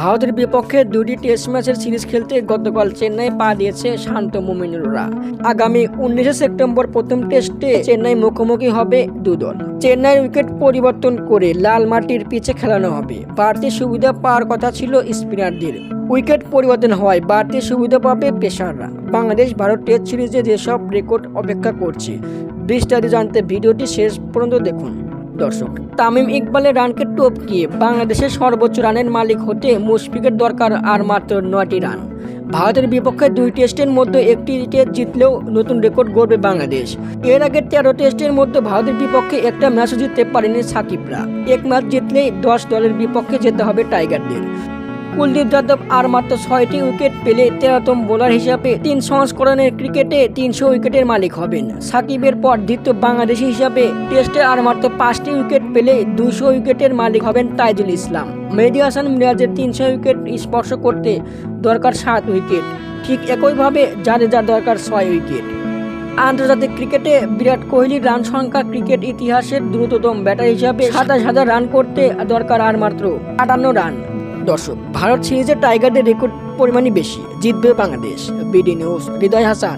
ভারতের বিপক্ষে দুটি টেস্ট ম্যাচের সিরিজ খেলতে গতকাল চেন্নাই পা দিয়েছে শান্ত মুমিনুররা। আগামী 19 সেপ্টেম্বর প্রথম টেস্টে চেন্নাই মুখোমুখি হবে দুদল। চেন্নাইয়ের উইকেট পরিবর্তন করে লাল মাটির পিচে খেলানো হবে। বাড়তি সুবিধা পাওয়ার কথা ছিল স্পিনারদের। উইকেট পরিবর্তন হওয়ায় বাড়তি সুবিধা পাবে পেসাররা। বাংলাদেশ ভারত টেস্ট সিরিজে যেসব রেকর্ড অপেক্ষা করছে বিস্তারিত জানতে ভিডিওটি শেষ পর্যন্ত দেখুন। দর্শক, তামিম ইকবালের রানকে টপকিয়ে বাংলাদেশের সর্বোচ্চ রানের মালিক হতে মুশফিকের দরকার আর মাত্র 9টি রান। ভারতের বিপক্ষে 2 টেস্টের মধ্যে একটি টেস্ট জিতলেও নতুন রেকর্ড গড়বে বাংলাদেশ। এর আগে 13 টেস্টের মধ্যে ভারতের বিপক্ষে একটা ম্যাচও জিততে পারেনি সাকিবরা। এক ম্যাচ জিতলেই 10 দলের বিপক্ষে যেতে হবে টাইগারদের। কুলদীপ যাদব আর মাত্র 6টি উইকেট পেলে 13তম বোলার হিসাবে 3 সংস্করণের ক্রিকেটে 300 উইকেটের মালিক হবেন। সাকিবের পর দ্বিতীয় বাংলাদেশি হিসাবে টেস্টে আর মাত্র 5টি উইকেট পেলে 200 উইকেটের মালিক হবেন তাইজুল ইসলাম। মেহেদী হাসান মিরাজের 300 উইকেট স্পর্শ করতে দরকার 7 উইকেট। ঠিক একইভাবে জাদেজার দরকার 6 উইকেট। আন্তর্জাতিক ক্রিকেটে বিরাট কোহলির রান সংখ্যা ক্রিকেট ইতিহাসের দ্রুততম ব্যাটার হিসাবে 27,000 রান করতে দরকার আর মাত্র 58 রান। দর্শক, ভারত সিরিজে টাইগারদের রেকর্ড পরিমাণই বেশি, জিতবে বাংলাদেশ। বিডি নিউজ, হৃদয় হাসান।